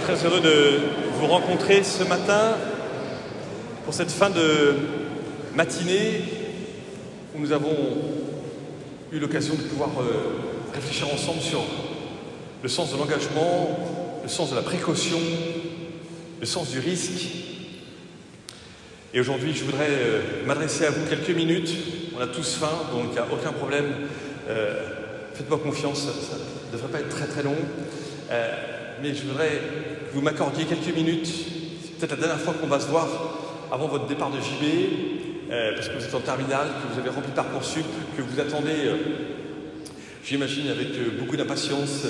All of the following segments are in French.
très heureux de vous rencontrer ce matin pour cette fin de matinée où nous avons eu l'occasion de pouvoir réfléchir ensemble sur le sens de l'engagement, le sens de la précaution, le sens du risque. Et aujourd'hui, je voudrais m'adresser à vous quelques minutes. On a tous faim, donc il n'y a aucun problème. Faites-moi confiance, ça ne devrait pas être très très long. Mais je voudrais que vous m'accordiez quelques minutes. C'est peut-être la dernière fois qu'on va se voir avant votre départ de JB, parce que vous êtes en terminale, que vous avez rempli Parcoursup, que vous attendez, j'imagine, avec beaucoup d'impatience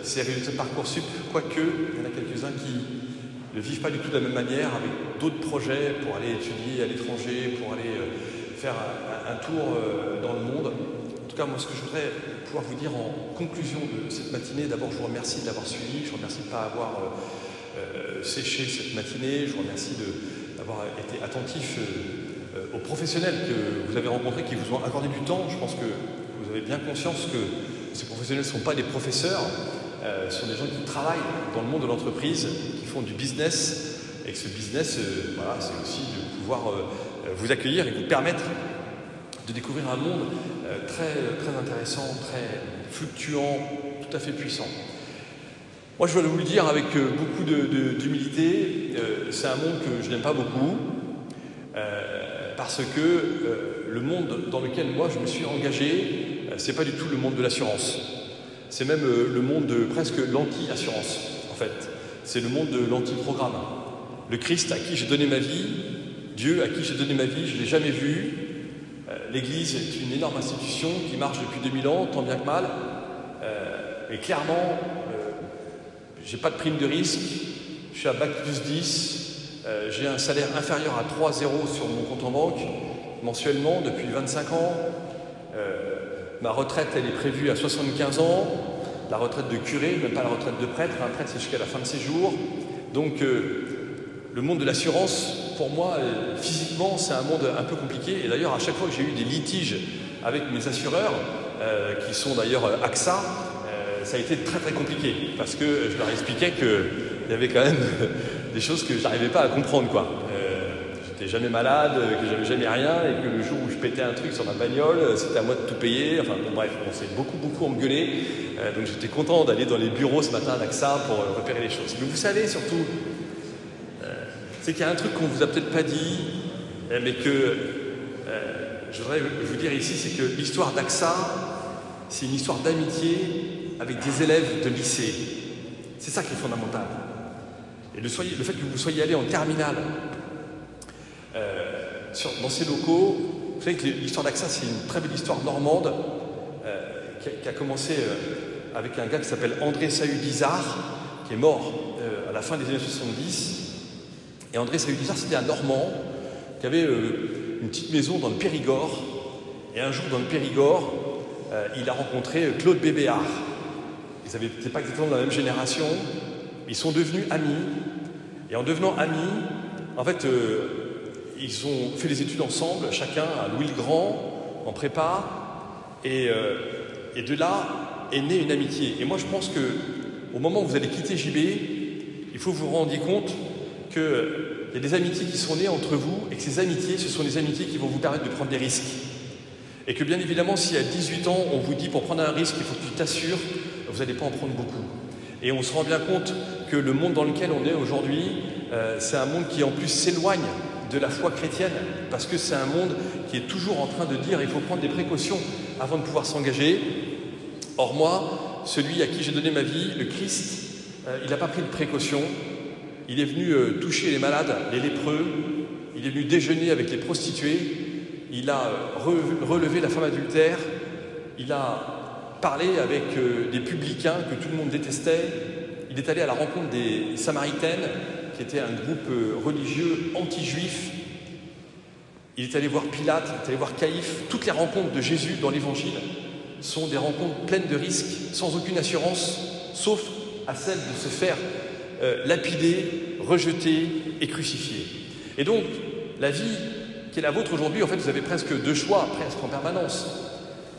ces résultats de Parcoursup, quoique il y en a quelques-uns qui ne vivent pas du tout de la même manière, avec d'autres projets pour aller étudier à l'étranger, pour aller faire un tour dans le monde. En tout cas, moi, ce que je voudrais pouvoir vous dire en conclusion de cette matinée, d'abord, je vous remercie de l'avoir suivi, je vous remercie de ne pas avoir séché cette matinée, je vous remercie d'avoir été attentif aux professionnels que vous avez rencontrés, qui vous ont accordé du temps. Je pense que vous avez bien conscience que ces professionnels ne sont pas des professeurs, ce sont des gens qui travaillent dans le monde de l'entreprise, qui font du business, et que ce business, voilà, c'est aussi de pouvoir vous accueillir et vous permettre de découvrir un monde très intéressant, très fluctuant, tout à fait puissant. Moi, je veux vous le dire avec beaucoup d'humilité, c'est un monde que je n'aime pas beaucoup, parce que le monde dans lequel moi je me suis engagé, c'est pas du tout le monde de l'assurance. C'est même le monde de presque l'anti-assurance, en fait. C'est le monde de l'anti-programme. Le Christ à qui j'ai donné ma vie, Dieu à qui j'ai donné ma vie, je ne l'ai jamais vu. L'Église est une énorme institution qui marche depuis 2000 ans, tant bien que mal. Et clairement, j'ai pas de prime de risque, je suis à Bac plus 10, j'ai un salaire inférieur à 3,0 sur mon compte en banque, mensuellement, depuis 25 ans. Ma retraite, elle est prévue à 75 ans, la retraite de curé, même pas la retraite de prêtre, un prêtre c'est jusqu'à la fin de ses jours. Donc le monde de l'assurance, pour moi, physiquement, c'est un monde un peu compliqué. Et d'ailleurs, à chaque fois que j'ai eu des litiges avec mes assureurs, qui sont d'ailleurs AXA, ça a été très compliqué, parce que je leur expliquais qu'il y avait quand même des choses que je n'arrivais pas à comprendre, quoi. J'étais jamais malade, que j'avais jamais rien, et que le jour où je pétais un truc sur ma bagnole, c'était à moi de tout payer. Enfin bon, bref, on s'est beaucoup engueulé. Donc j'étais content d'aller dans les bureaux ce matin d'AXA pour repérer les choses. Mais vous savez surtout, c'est qu'il y a un truc qu'on vous a peut-être pas dit, mais que je voudrais vous dire ici, c'est que l'histoire d'AXA, c'est une histoire d'amitié avec des élèves de lycée. C'est ça qui est fondamental. Et le fait que vous soyez allé en terminale dans ces locaux, vous savez que l'histoire d'AXA, c'est une très belle histoire normande qui a commencé avec un gars qui s'appelle André Sahut-Dizard, qui est mort à la fin des années 70. Et André Sahut-Dizard, c'était un Normand qui avait une petite maison dans le Périgord. Et un jour, dans le Périgord, il a rencontré Claude Bébéar. Ils n'étaient pas exactement de la même génération. Ils sont devenus amis. Et en devenant amis, en fait, ils ont fait des études ensemble, chacun à Louis-le-Grand, en prépa. Et de là est née une amitié. Et moi, je pense qu'au moment où vous allez quitter JB, il faut que vous vous rendiez compte qu'il y a des amitiés qui sont nées entre vous, et que ces amitiés, ce sont des amitiés qui vont vous permettre de prendre des risques. Et que bien évidemment, si à 18 ans, on vous dit pour prendre un risque, il faut que tu t'assures, vous n'allez pas en prendre beaucoup. Et on se rend bien compte que le monde dans lequel on est aujourd'hui, c'est un monde qui en plus s'éloigne de la foi chrétienne, parce que c'est un monde qui est toujours en train de dire il faut prendre des précautions avant de pouvoir s'engager. Or moi, celui à qui j'ai donné ma vie, le Christ, il n'a pas pris de précautions. Il est venu toucher les malades, les lépreux, il est venu déjeuner avec les prostituées, il a relevé la femme adultère, il a parlé avec des publicains que tout le monde détestait, il est allé à la rencontre des Samaritaines, qui était un groupe religieux anti-juif, il est allé voir Pilate, il est allé voir Caïphe. Toutes les rencontres de Jésus dans l'Évangile sont des rencontres pleines de risques, sans aucune assurance, sauf à celle de se faire lapider, rejeter et crucifier. Et donc, la vie qui est la vôtre aujourd'hui, en fait, vous avez presque deux choix, presque en permanence.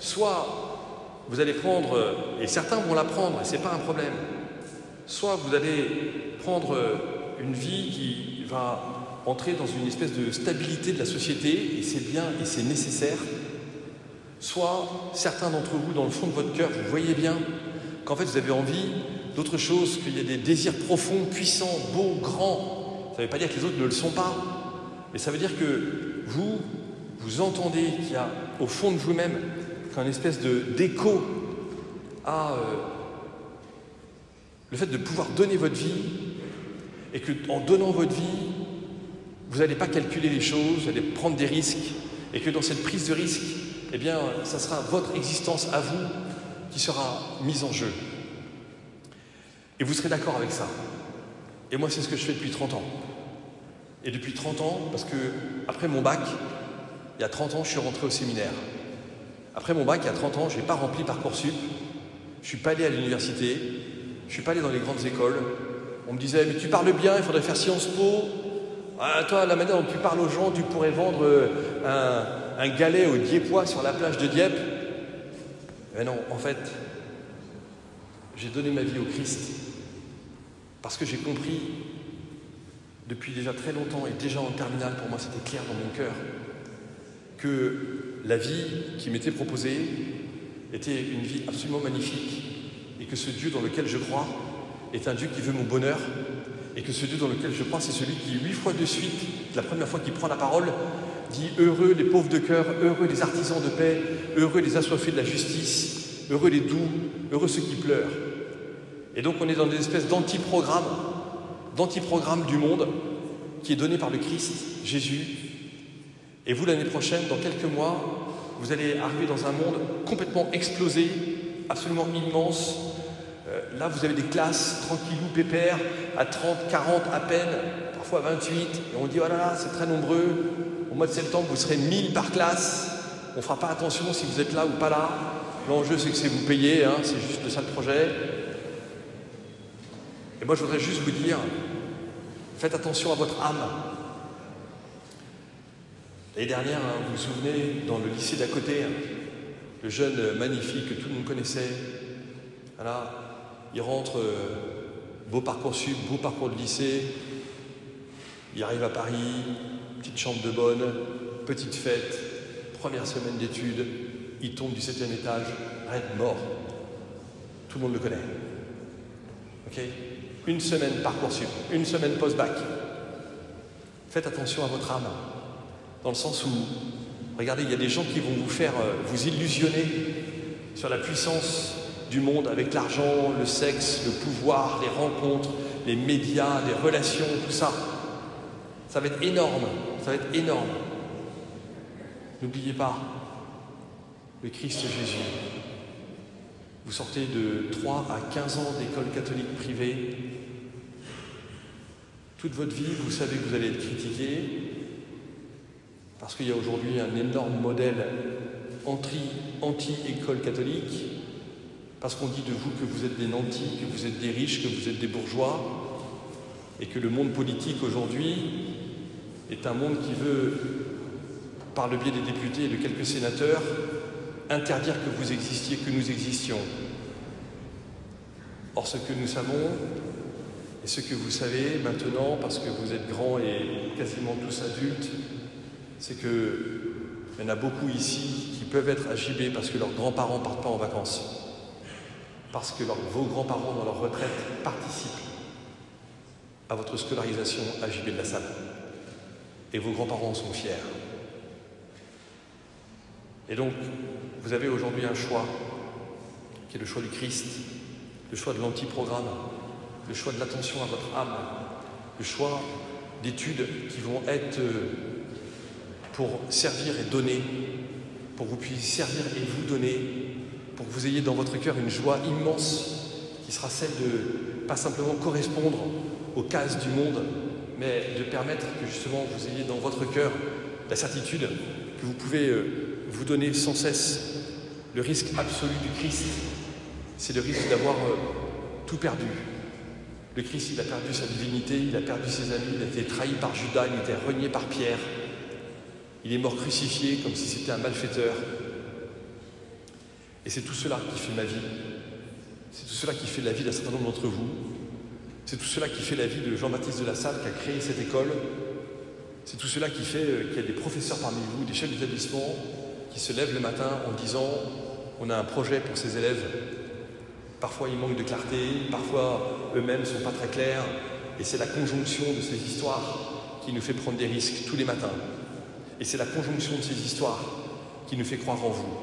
Soit vous allez prendre, et certains vont la prendre, et ce n'est pas un problème, soit vous allez prendre une vie qui va entrer dans une espèce de stabilité de la société, et c'est bien et c'est nécessaire, soit certains d'entre vous, dans le fond de votre cœur, vous voyez bien qu'en fait vous avez envie d'autre chose, qu'il y a des désirs profonds, puissants, beaux, grands. Ça ne veut pas dire que les autres ne le sont pas, mais ça veut dire que vous entendez qu'il y a au fond de vous-même qu'un espèce d'écho à le fait de pouvoir donner votre vie, et qu'en donnant votre vie, vous n'allez pas calculer les choses, vous allez prendre des risques, et que dans cette prise de risque, eh bien, ça sera votre existence à vous qui sera mise en jeu. Et vous serez d'accord avec ça. Et moi, c'est ce que je fais depuis 30 ans. Et depuis 30 ans, parce que après mon bac, il y a 30 ans, je suis rentré au séminaire. Après mon bac, il y a 30 ans, je n'ai pas rempli Parcoursup, je ne suis pas allé à l'université, je ne suis pas allé dans les grandes écoles. On me disait, mais tu parles bien, il faudrait faire Sciences Po. Ah, toi, la manière dont tu parles aux gens, tu pourrais vendre un galet au Diepois sur la plage de Dieppe. Mais non, en fait, j'ai donné ma vie au Christ parce que j'ai compris depuis déjà très longtemps, et déjà en terminale, pour moi c'était clair dans mon cœur, que la vie qui m'était proposée était une vie absolument magnifique, et que ce Dieu dans lequel je crois est un Dieu qui veut mon bonheur, et que ce Dieu dans lequel je crois, c'est celui qui 8 fois de suite, la première fois qu'il prend la parole, dit « Heureux les pauvres de cœur, heureux les artisans de paix, heureux les assoiffés de la justice, heureux les doux, heureux ceux qui pleurent. » Et donc on est dans une espèce d'antiprogramme du monde qui est donné par le Christ, Jésus. Et vous, l'année prochaine, dans quelques mois, vous allez arriver dans un monde complètement explosé, absolument immense. Là, vous avez des classes tranquillou, pépères, à 30, 40 à peine, parfois 28. Et on dit, oh là là, c'est très nombreux. Au mois de septembre, vous serez 1000 par classe. On ne fera pas attention si vous êtes là ou pas là. L'enjeu, c'est que c'est vous payez, hein, c'est juste ça le projet. Et moi, je voudrais juste vous dire, faites attention à votre âme. L'année dernière, hein, vous vous souvenez, dans le lycée d'à côté, le jeune magnifique que tout le monde connaissait, voilà, il rentre, beau Parcoursup, beau parcours de lycée, il arrive à Paris, petite chambre de bonne, petite fête, première semaine d'études, il tombe du 7e étage, raide, mort. Tout le monde le connaît. Ok ? Une semaine Parcoursup, une semaine post-bac. Faites attention à votre âme, dans le sens où, regardez, il y a des gens qui vont vous faire vous illusionner sur la puissance du monde avec l'argent, le sexe, le pouvoir, les rencontres, les médias, les relations, tout ça. Ça va être énorme, ça va être énorme. N'oubliez pas, le Christ Jésus. Vous sortez de 3 à 15 ans d'école catholique privée. Toute votre vie, vous savez que vous allez être critiqué parce qu'il y a aujourd'hui un énorme modèle anti-école catholique, parce qu'on dit de vous que vous êtes des nantis, que vous êtes des riches, que vous êtes des bourgeois, et que le monde politique aujourd'hui est un monde qui veut, par le biais des députés et de quelques sénateurs, interdire que vous existiez, que nous existions. Or, ce que nous savons, et ce que vous savez maintenant, parce que vous êtes grands et quasiment tous adultes, c'est qu'il y en a beaucoup ici qui peuvent être à JB parce que leurs grands-parents ne partent pas en vacances. Parce que vos grands-parents, dans leur retraite, participent à votre scolarisation à JB de la Salle. Et vos grands-parents en sont fiers. Et donc, vous avez aujourd'hui un choix, qui est le choix du Christ, le choix de l'antiprogramme, le choix de l'attention à votre âme, le choix d'études qui vont être pour servir et donner, pour que vous puissiez servir et vous donner, pour que vous ayez dans votre cœur une joie immense qui sera celle de pas simplement correspondre aux cases du monde, mais de permettre que justement vous ayez dans votre cœur la certitude que vous pouvez vous donner sans cesse. Le risque absolu du Christ, c'est le risque d'avoir tout perdu. Le Christ, il a perdu sa divinité, il a perdu ses amis, il a été trahi par Judas, il a été renié par Pierre. Il est mort crucifié comme si c'était un malfaiteur. Et c'est tout cela qui fait ma vie. C'est tout cela qui fait la vie d'un certain nombre d'entre vous. C'est tout cela qui fait la vie de Jean-Baptiste de La Salle, qui a créé cette école. C'est tout cela qui fait qu'il y a des professeurs parmi vous, des chefs d'établissement, qui se lèvent le matin en disant « on a un projet pour ces élèves ». Parfois, ils manquent de clarté, parfois, eux-mêmes ne sont pas très clairs. Et c'est la conjonction de ces histoires qui nous fait prendre des risques tous les matins. Et c'est la conjonction de ces histoires qui nous fait croire en vous.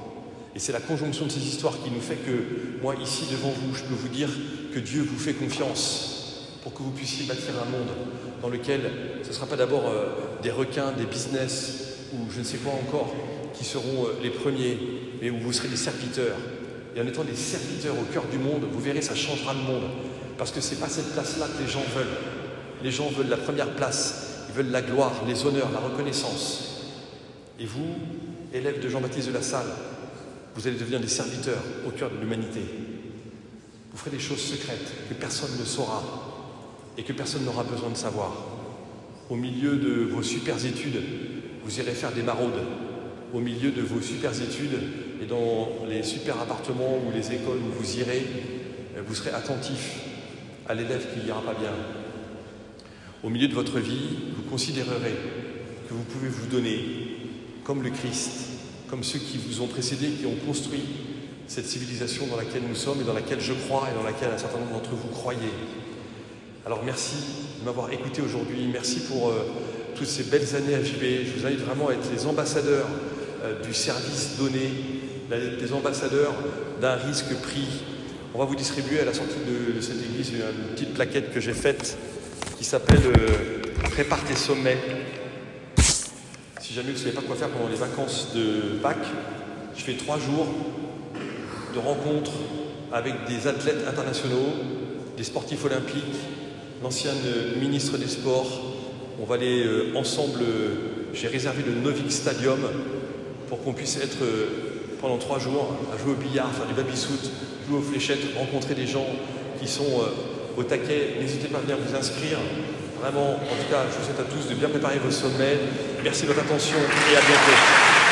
Et c'est la conjonction de ces histoires qui nous fait que, moi, ici, devant vous, je peux vous dire que Dieu vous fait confiance pour que vous puissiez bâtir un monde dans lequel ce ne sera pas d'abord des requins, des business ou je ne sais quoi encore qui seront les premiers, mais où vous serez des serviteurs. Et en étant des serviteurs au cœur du monde, vous verrez, ça changera le monde. Parce que ce n'est pas cette place-là que les gens veulent. Les gens veulent la première place. Ils veulent la gloire, les honneurs, la reconnaissance. Et vous, élèves de Jean-Baptiste de La Salle, vous allez devenir des serviteurs au cœur de l'humanité. Vous ferez des choses secrètes que personne ne saura et que personne n'aura besoin de savoir. Au milieu de vos super études, vous irez faire des maraudes. Au milieu de vos super études et dans les super appartements ou les écoles où vous irez, vous serez attentifs à l'élève qui n'ira pas bien. Au milieu de votre vie, vous considérerez que vous pouvez vous donner comme le Christ, comme ceux qui vous ont précédés, qui ont construit cette civilisation dans laquelle nous sommes et dans laquelle je crois et dans laquelle un certain nombre d'entre vous croyez. Alors merci de m'avoir écouté aujourd'hui, merci pour toutes ces belles années à JB. Je vous invite vraiment à être les ambassadeurs du service donné, des ambassadeurs d'un risque pris. On va vous distribuer à la sortie de cette église une petite plaquette que j'ai faite qui s'appelle « Prépare tes sommets ». Si jamais vous ne savez pas quoi faire pendant les vacances de Pâques, je fais 3 jours de rencontres avec des athlètes internationaux, des sportifs olympiques, l'ancienne ministre des Sports. On va aller ensemble, j'ai réservé le Novik Stadium pour qu'on puisse être pendant 3 jours à jouer au billard, faire du baby-foot, jouer aux fléchettes, rencontrer des gens qui sont au taquet. N'hésitez pas à venir vous inscrire. Vraiment, en tout cas, je vous souhaite à tous de bien préparer vos sommets. Merci de votre attention et à bientôt.